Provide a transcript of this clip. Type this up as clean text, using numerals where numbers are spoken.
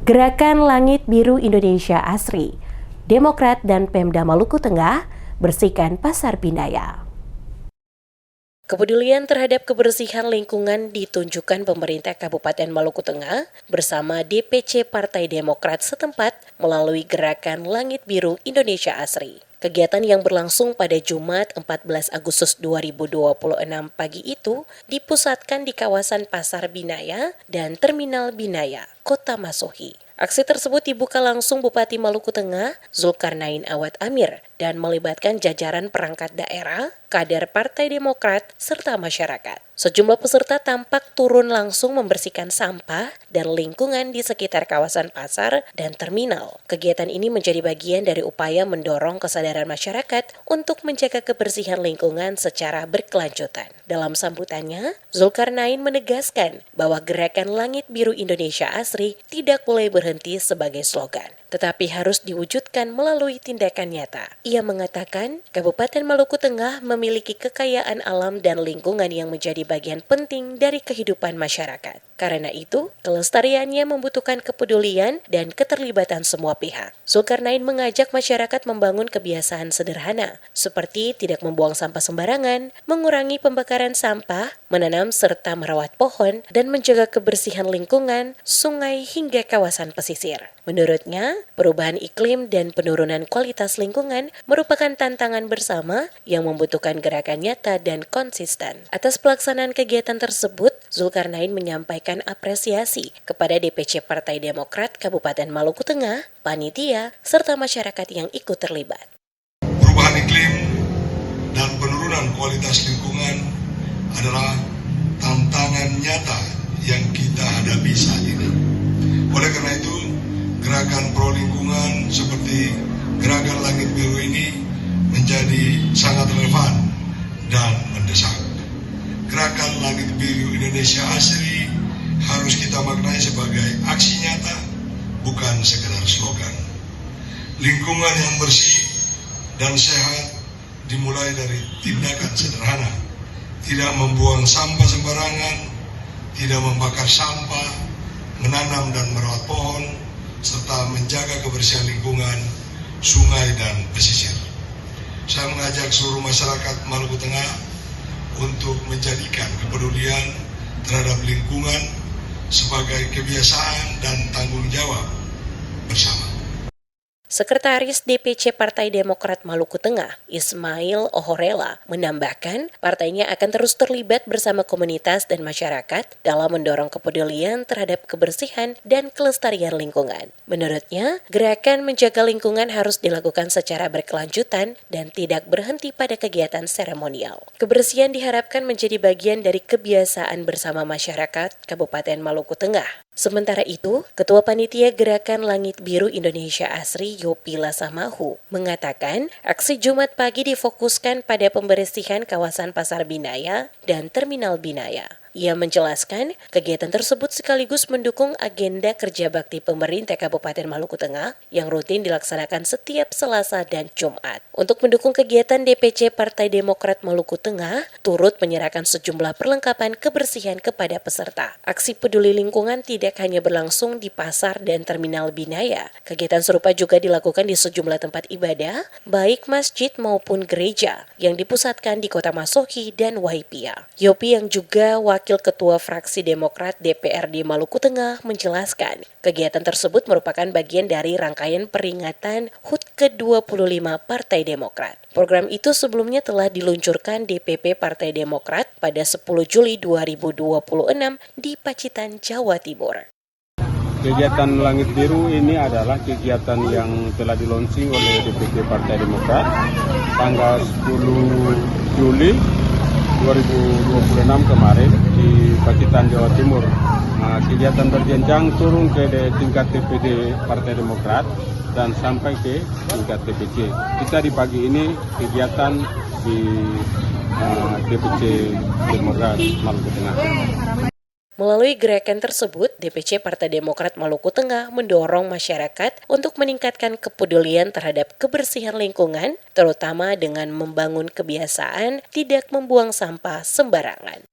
Gerakan Langit Biru Indonesia Asri, Demokrat dan Pemda Maluku Tengah bersihkan Pasar Binaya. Kepedulian terhadap kebersihan lingkungan ditunjukkan pemerintah Kabupaten Maluku Tengah bersama DPC Partai Demokrat setempat melalui Gerakan Langit Biru Indonesia Asri. Kegiatan yang berlangsung pada Jumat 14 Agustus 2026 pagi itu dipusatkan di kawasan Pasar Binaya dan Terminal Binaya, Kota Masohi. Aksi tersebut dibuka langsung Bupati Maluku Tengah, Zulkarnain Awad Amir, dan melibatkan jajaran perangkat daerah, kader Partai Demokrat, serta masyarakat. Sejumlah peserta tampak turun langsung membersihkan sampah dan lingkungan di sekitar kawasan pasar dan terminal. Kegiatan ini menjadi bagian dari upaya mendorong kesadaran masyarakat untuk menjaga kebersihan lingkungan secara berkelanjutan. Dalam sambutannya, Zulkarnain menegaskan bahwa Gerakan Langit Biru Indonesia Asri tidak boleh berhenti sebagai slogan, tetapi harus diwujudkan melalui tindakan nyata. Ia mengatakan, Kabupaten Maluku Tengah memiliki kekayaan alam dan lingkungan yang menjadi bagian penting dari kehidupan masyarakat. Karena itu, kelestariannya membutuhkan kepedulian dan keterlibatan semua pihak. Zulkarnain mengajak masyarakat membangun kebiasaan sederhana, seperti tidak membuang sampah sembarangan, mengurangi pembakaran sampah, menanam serta merawat pohon, dan menjaga kebersihan lingkungan, sungai hingga kawasan pesisir. Menurutnya, perubahan iklim dan penurunan kualitas lingkungan merupakan tantangan bersama yang membutuhkan gerakan nyata dan konsisten. Atas pelaksanaan kegiatan tersebut, Zulkarnain menyampaikan apresiasi kepada DPC Partai Demokrat Kabupaten Maluku Tengah, panitia, serta masyarakat yang ikut terlibat. Perubahan iklim dan penurunan kualitas lingkungan adalah tantangan nyata yang kita hadapi saat ini. Oleh karena itu, gerakan pro lingkungan seperti Gerakan Langit Biru ini menjadi sangat relevan dan mendesak. Gerakan Langit Biru Indonesia Asri harus kita maknai sebagai aksi nyata, bukan sekedar slogan. Lingkungan yang bersih dan sehat dimulai dari tindakan sederhana, tidak membuang sampah sembarangan, tidak membakar sampah, menanam dan merawat pohon, serta menjaga kebersihan lingkungan, sungai dan pesisir. Saya mengajak seluruh masyarakat Maluku Tengah untuk menjadikan kepedulian terhadap lingkungan sebagai kebiasaan dan tanggung jawab bersama. Sekretaris DPC Partai Demokrat Maluku Tengah, Ismail Ohorela, menambahkan partainya akan terus terlibat bersama komunitas dan masyarakat dalam mendorong kepedulian terhadap kebersihan dan kelestarian lingkungan. Menurutnya, gerakan menjaga lingkungan harus dilakukan secara berkelanjutan dan tidak berhenti pada kegiatan seremonial. Kebersihan diharapkan menjadi bagian dari kebiasaan bersama masyarakat Kabupaten Maluku Tengah. Sementara itu, Ketua Panitia Gerakan Langit Biru Indonesia Asri Yopi Lasamahu mengatakan aksi Jumat pagi difokuskan pada pembersihan kawasan Pasar Binaya dan Terminal Binaya. Ia menjelaskan kegiatan tersebut sekaligus mendukung agenda kerja bakti pemerintah Kabupaten Maluku Tengah yang rutin dilaksanakan setiap Selasa dan Jumat. Untuk mendukung kegiatan DPC Partai Demokrat Maluku Tengah, turut menyerahkan sejumlah perlengkapan kebersihan kepada peserta. Aksi peduli lingkungan tidak hanya berlangsung di pasar dan Terminal Binaya. Kegiatan serupa juga dilakukan di sejumlah tempat ibadah, baik masjid maupun gereja, yang dipusatkan di Kota Masohi dan Waipia. Yopi yang juga Wakil Ketua Fraksi Demokrat DPRD Maluku Tengah menjelaskan, kegiatan tersebut merupakan bagian dari rangkaian peringatan HUT ke-25 Partai Demokrat. Program itu sebelumnya telah diluncurkan DPP Partai Demokrat pada 10 Juli 2026 di Pacitan, Jawa Timur. Kegiatan Langit Biru ini adalah kegiatan yang telah dilaunching oleh DPP Partai Demokrat tanggal 10 Juli 2026 kemarin di Pacitan, Jawa Timur. Nah, kegiatan berjenjang turun ke tingkat DPD Partai Demokrat dan sampai ke tingkat DPC. Kita di pagi ini kegiatan di DPC Demokrat Maluku Tengah. Melalui gerakan tersebut, DPC Partai Demokrat Maluku Tengah mendorong masyarakat untuk meningkatkan kepedulian terhadap kebersihan lingkungan, terutama dengan membangun kebiasaan tidak membuang sampah sembarangan.